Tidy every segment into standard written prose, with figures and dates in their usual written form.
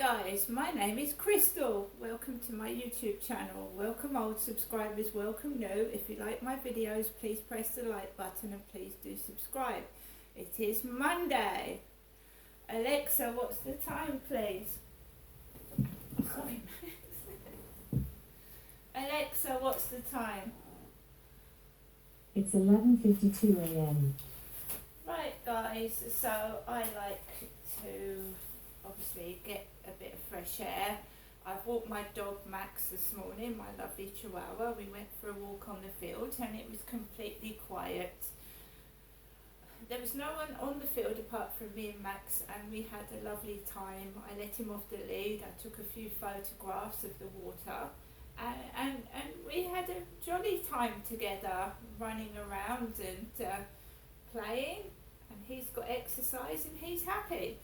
guys, my name is Crystal. Welcome to my YouTube channel. Welcome old subscribers, welcome new. If you like my videos, please press the like button and please do subscribe. It is Monday. Alexa, what's the time, please? Sorry. Alexa, what's the time? It's 11:52 a.m. Right guys, so I like to obviously get a bit of fresh air. I've walked my dog Max this morning, my lovely Chihuahua. We went for a walk on the field and it was completely quiet. There was no one on the field apart from me and Max, and we had a lovely time. I let him off the lead, I took a few photographs of the water, and we had a jolly time together, running around and playing, and he's got exercise and he's happy.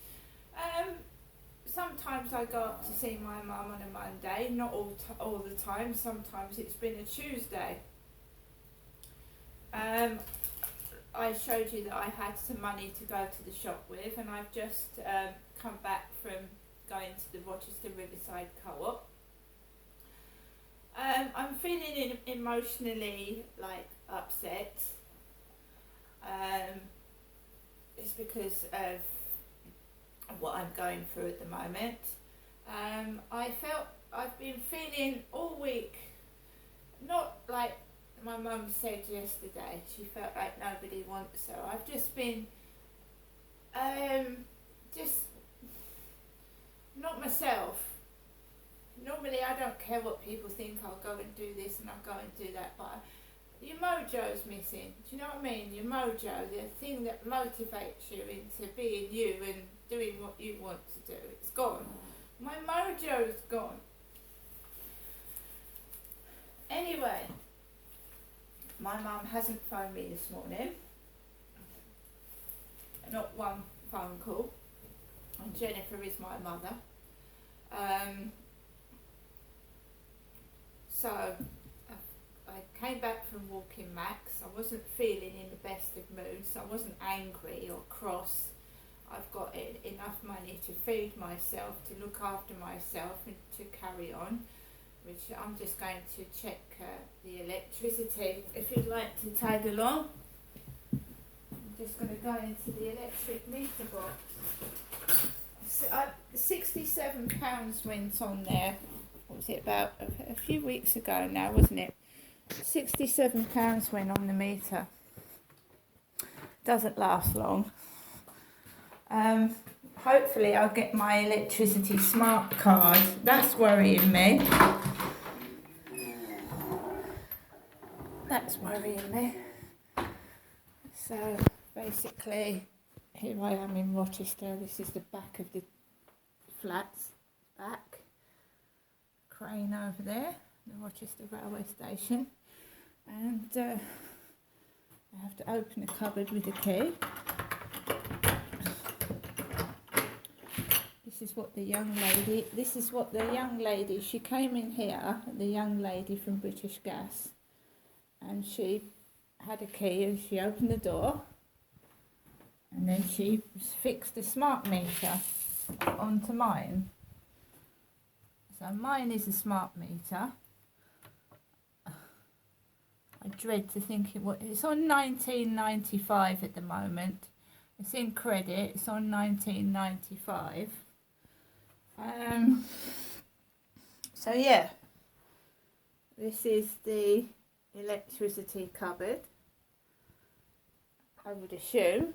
Sometimes I go up to see my mum on a Monday, not all the time, sometimes it's been a Tuesday. I showed you that I had some money to go to the shop with, and I've just come back from going to the Rochester Riverside Co-op. I'm feeling emotionally like upset. It's because of what I'm going through at the moment. I've been feeling all week, not like my mum said yesterday, she felt like nobody wants her. I've just been just not myself. Normally I don't care what people think, I'll go and do this and I'll go and do that, but your mojo's missing. Do you know what I mean? Your mojo, the thing that motivates you into being you and doing what you want to do, it's gone. My mojo's gone. Anyway, my mum hasn't phoned me this morning. Not one phone call. And Jennifer is my mother. So I came back from walking Max. I wasn't feeling in the best of moods. I wasn't angry or cross. I've got enough money to feed myself, to look after myself and to carry on, which I'm just going to check the electricity. If you'd like to tag along, I'm just going to go into the electric meter box. So, £67 went on there. What was it, about a few weeks ago now, wasn't it? £67 went on the meter. Doesn't last long. Hopefully I'll get my electricity smart card. That's worrying me. That's worrying me. So basically, here I am in Rochester. This is the back of the flats. Back. Crane over there, the Rochester railway station. And I have to open a cupboard with a key. This is what the young lady, she came in here, the young lady from British Gas, and she had a key and she opened the door, and then she fixed the smart meter onto mine. So mine is a smart meter. I dread to think it's on 1995 at the moment. It's in credit, it's on 1995. So yeah, this is the electricity cupboard, I would assume,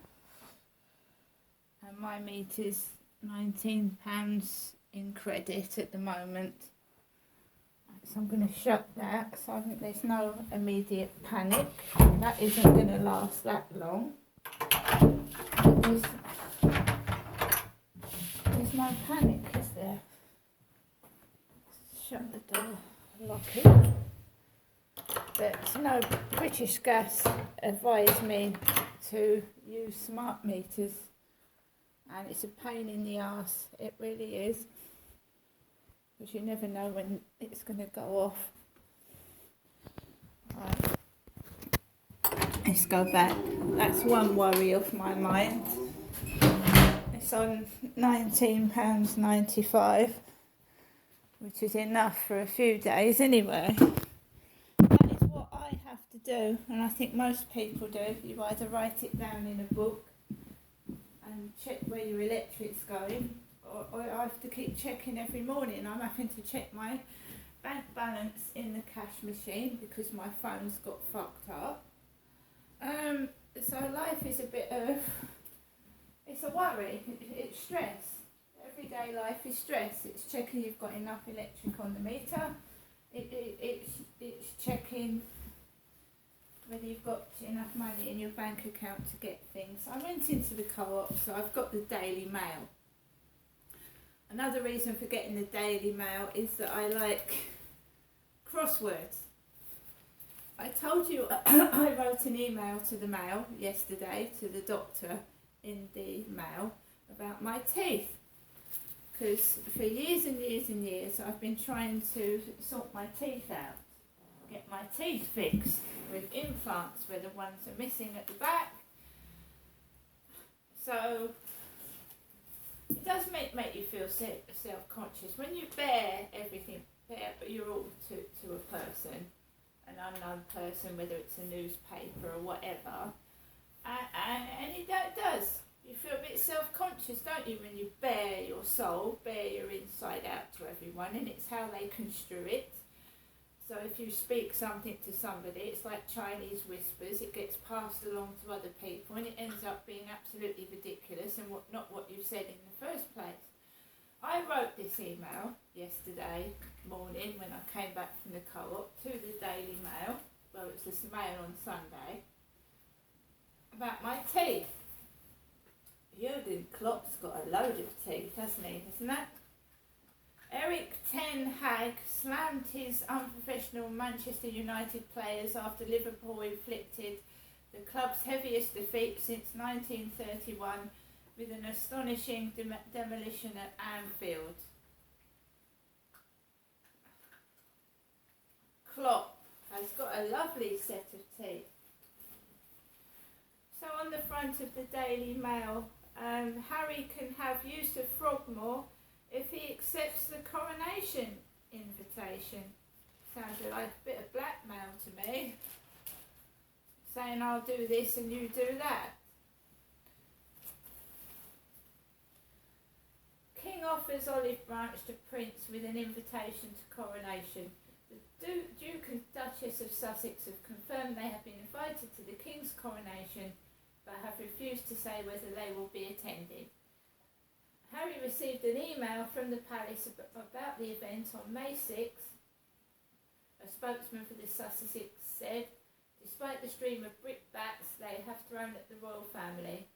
and my meter's £19 in credit at the moment. So I'm going to shut that, so I think there's no immediate panic. That isn't going to last that long. There's no panic, is there? Shut the door, lock it. But no, British Gas advised me to use smart meters, and it's a pain in the arse, it really is, because you never know when it's going to go off. Right. Let's go back. That's one worry off my mind. It's on £19.95, which is enough for a few days anyway. That is what I have to do, and I think most people do. You either write it down in a book and check where your electric's going, or I have to keep checking every morning. I'm having to check my bank balance in the cash machine because my phone's got fucked up. So life is a bit of, it's a worry, it's stress. Everyday life is stress. It's checking you've got enough electric on the meter. It's checking whether you've got enough money in your bank account to get things. I went into the co-op, so I've got the Daily Mail. Another reason for getting the Daily Mail is that I like crosswords. I told you I wrote an email to the Mail yesterday, to the doctor in the Mail, about my teeth. Because for years and years and years I've been trying to sort my teeth out, get my teeth fixed with implants where the ones are missing at the back. So it does make you feel self-conscious when you bear everything, you're all to a person, an unknown person, whether it's a newspaper or whatever, and it does. You feel a bit self-conscious, don't you, when you bare your soul, bare your inside out to everyone, and it's how they construe it. So if you speak something to somebody, it's like Chinese whispers, it gets passed along to other people, and it ends up being absolutely ridiculous and not what you said in the first place. I wrote this email yesterday morning when I came back from the co-op to the Daily Mail, well, it was the Mail on Sunday, about my teeth. Jurgen Klopp's got a load of teeth, hasn't he? Isn't that? Eric Ten Hag slammed his unprofessional Manchester United players after Liverpool inflicted the club's heaviest defeat since 1931 with an astonishing demolition at Anfield. Klopp has got a lovely set of teeth. So on the front of the Daily Mail, Harry can have use of Frogmore if he accepts the coronation invitation. Sounded like a bit of blackmail to me. Saying I'll do this and you do that. King offers olive branch to Prince with an invitation to coronation. The Duke and Duchess of Sussex have confirmed they have been invited to the King's coronation, but have refused to say whether they will be attending. Harry received an email from the palace about the event on May 6th. A spokesman for the Sussex said, despite the stream of brickbats they have thrown at the royal family,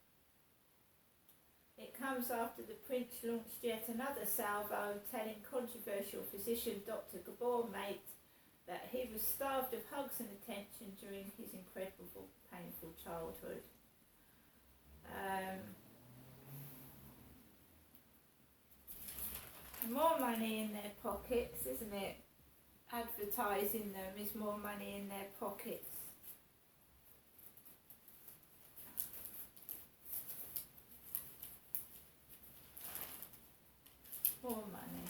it comes after the Prince launched yet another salvo, telling controversial physician Dr. Gabor Mate that he was starved of hugs and attention during his incredible, painful childhood. More money in their pockets, isn't it? Advertising them is more money in their pockets. More money.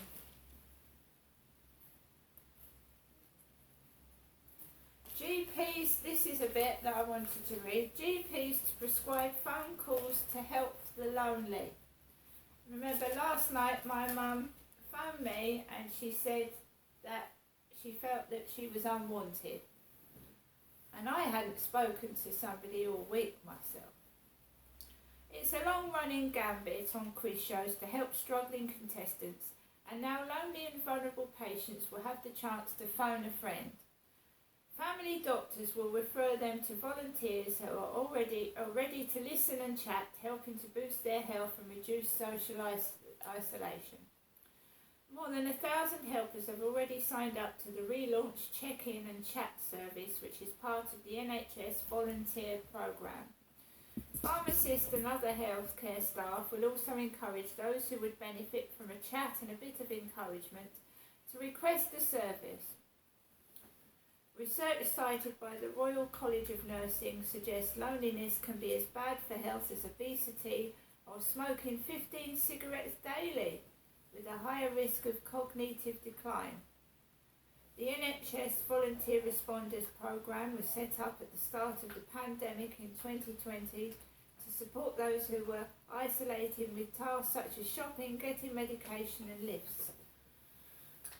GPs, this is a bit that I wanted to read. GPs to prescribe phone calls to help the lonely. Remember last night my mum phoned me and she said that she felt that she was unwanted. And I hadn't spoken to somebody all week myself. It's a long-running gambit on quiz shows to help struggling contestants, and now lonely and vulnerable patients will have the chance to phone a friend. Family doctors will refer them to volunteers who are already ready to listen and chat, helping to boost their health and reduce social isolation. More than 1,000 helpers have already signed up to the relaunched check-in and chat service, which is part of the NHS volunteer programme. Pharmacists and other healthcare staff will also encourage those who would benefit from a chat and a bit of encouragement to request the service. Research cited by the Royal College of Nursing suggests loneliness can be as bad for health as obesity, or smoking 15 cigarettes daily with a higher risk of cognitive decline. The NHS Volunteer Responders Programme was set up at the start of the pandemic in 2020 to support those who were isolated with tasks such as shopping, getting medication and lifts.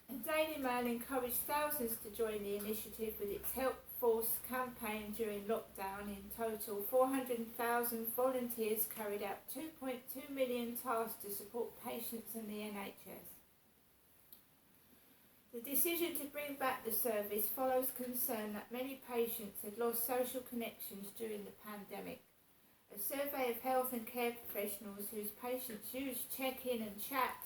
The Daily Mail encouraged thousands to join the initiative with its Help Force campaign during lockdown. In total, 400,000 volunteers carried out 2.2 million tasks to support patients and the NHS. The decision to bring back the service follows concern that many patients had lost social connections during the pandemic. A survey of health and care professionals whose patients used check-in and chat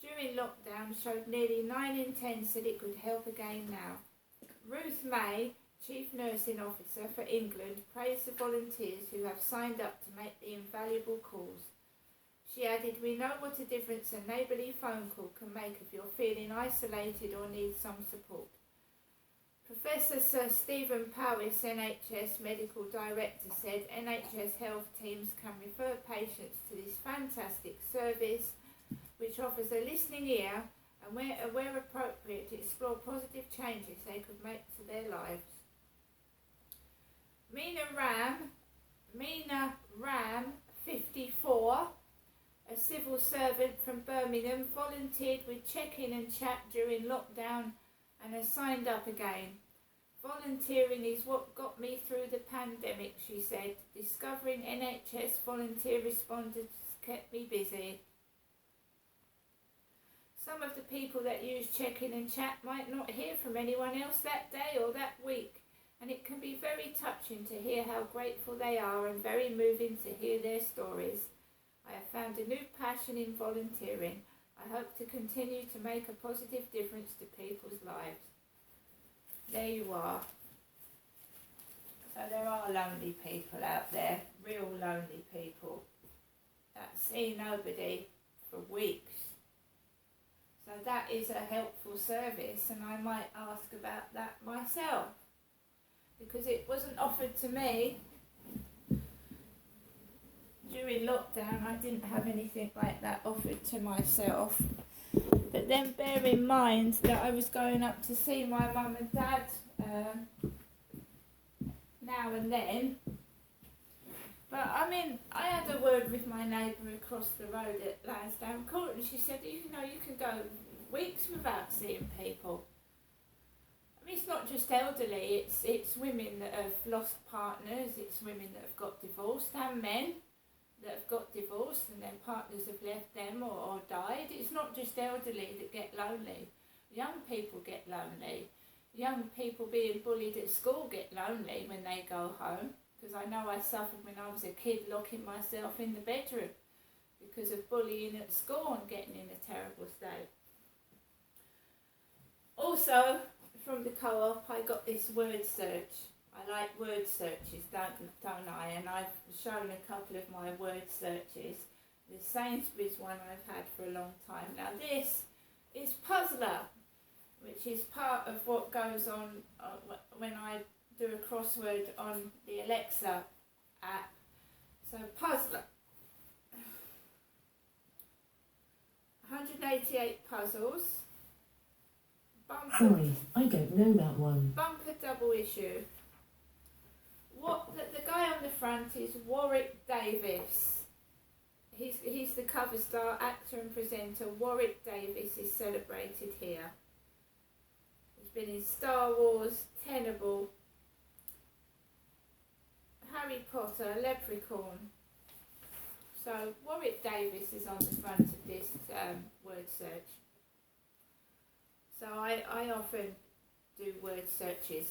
during lockdown showed nearly 9 in 10 said it could help again now. Ruth May, Chief Nursing Officer for England, praised the volunteers who have signed up to make the invaluable calls. She added, "We know what a difference a neighbourly phone call can make if you're feeling isolated or need some support." Professor Sir Stephen Powis, NHS Medical Director, said NHS health teams can refer patients to this fantastic service which offers a listening ear and where appropriate to explore positive changes they could make to their lives. Mina Ram, 54, a civil servant from Birmingham, volunteered with check-in and chat during lockdown and has signed up again. "Volunteering is what got me through the pandemic," she said. "Discovering NHS volunteer responders kept me busy." Some of the people that use check-in and chat might not hear from anyone else that day or that week, and it can be very touching to hear how grateful they are and very moving to hear their stories. "I have found a new passion in volunteering. I hope to continue to make a positive difference to people's lives." There you are. So there are lonely people out there, real lonely people, that see nobody for weeks. So that is a helpful service, and I might ask about that myself, because it wasn't offered to me. During lockdown, I didn't have anything like that offered to myself. But then bear in mind that I was going up to see my mum and dad now and then. But I mean, I had a word with my neighbour across the road at Lansdowne Court, and she said, you can go weeks without seeing people. I mean, it's not just elderly, it's women that have lost partners, it's women that have got divorced, and men that have got divorced and their partners have left them or died. It's not just elderly that get lonely. Young people get lonely. Young people being bullied at school get lonely when they go home, because I know I suffered when I was a kid locking myself in the bedroom because of bullying at school and getting in a terrible state. Also, from the co-op, I got this word search. I like word searches, don't I? And I've shown a couple of my word searches. The Sainsbury's one I've had for a long time. Now this is Puzzler, which is part of what goes on when I do a crossword on the Alexa app. So Puzzler. 188 puzzles. Sorry, I don't know that one. Bumper double issue. The guy on the front is Warwick Davis. He's the cover star, actor and presenter. Warwick Davis is celebrated here. He's been in Star Wars, Tenable, Harry Potter, Leprechaun. So Warwick Davis is on the front of this word search. So I often do word searches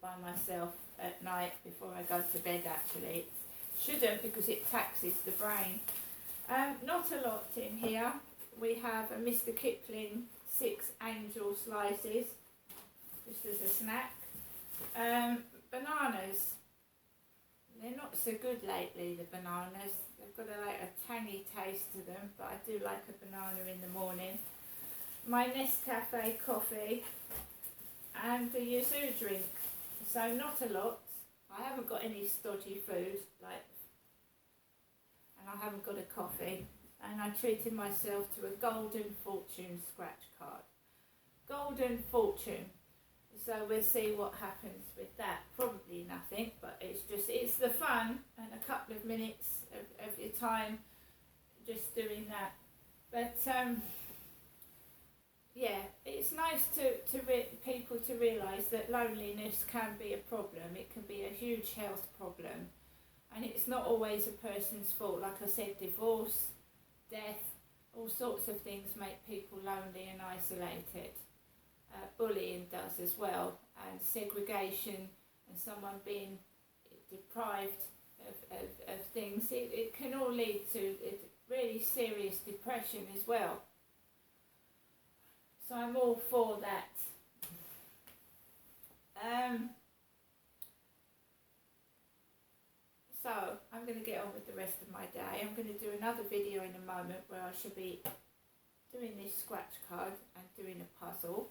by myself at night before I go to bed actually. Shouldn't, because it taxes the brain. Not a lot in here. We have a Mr. Kipling 6 angel slices, just as a snack. Bananas. They're not so good lately, the bananas. They've got a tangy taste to them, but I do like a banana in the morning. My Nescafe coffee and the yuzu drink. So not a lot. I haven't got any stodgy food, and I haven't got a coffee, and I treated myself to a Golden Fortune scratch card. Golden Fortune. So we'll see what happens with that. Probably nothing, but it's the fun and a couple of minutes of your time just doing that. But yeah, it's nice people to realise that loneliness can be a problem. It can be a huge health problem, and it's not always a person's fault. Like I said, divorce, death, all sorts of things make people lonely and isolated. Bullying does as well, and segregation and someone being deprived of things, it can all lead to really serious depression as well. So I'm all for that. So I'm going to get on with the rest of my day. I'm going to do another video in a moment where I shall be doing this scratch card and doing a puzzle.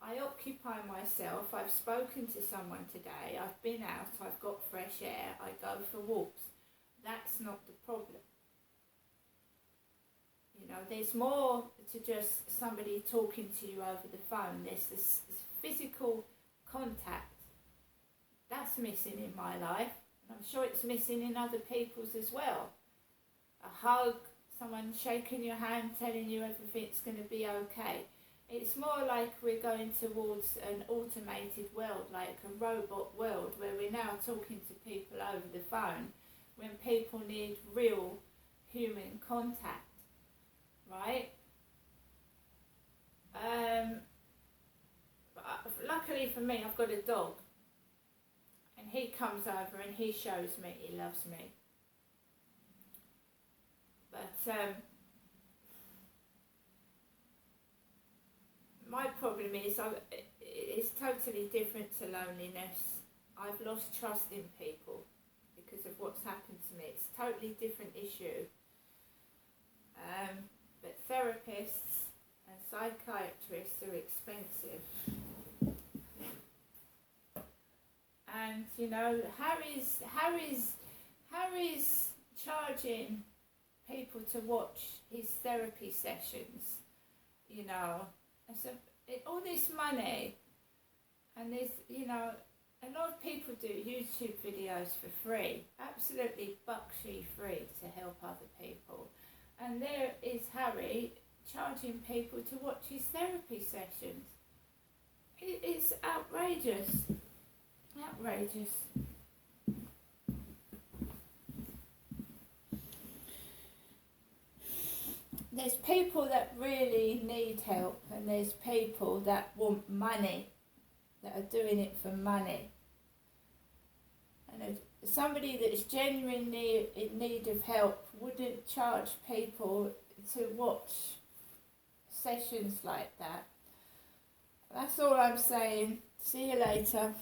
I occupy myself. I've spoken to someone today. I've been out. I've got fresh air. I go for walks. That's not the problem. You know, there's more to just somebody talking to you over the phone. There's this physical contact. That's missing in my life. And I'm sure it's missing in other people's as well. A hug, someone shaking your hand, telling you everything's going to be okay. It's more like we're going towards an automated world, like a robot world, where we're now talking to people over the phone when people need real human contact, right? Luckily for me, I've got a dog, and he comes over and he shows me he loves me. But my problem is it's totally different to loneliness. I've lost trust in people because of what's happened to me. It's a totally different issue. But therapists and psychiatrists are expensive. And you know, Harry's charging people to watch his therapy sessions, you know. So all this money, and there's, you know, a lot of people do YouTube videos for free, absolutely buckshy free to help other people. And there is Harry charging people to watch his therapy sessions. It's outrageous. Outrageous. There's people that really need help, and there's people that want money, that are doing it for money. And somebody that's genuinely in need of help wouldn't charge people to watch sessions like that. That's all I'm saying. See you later.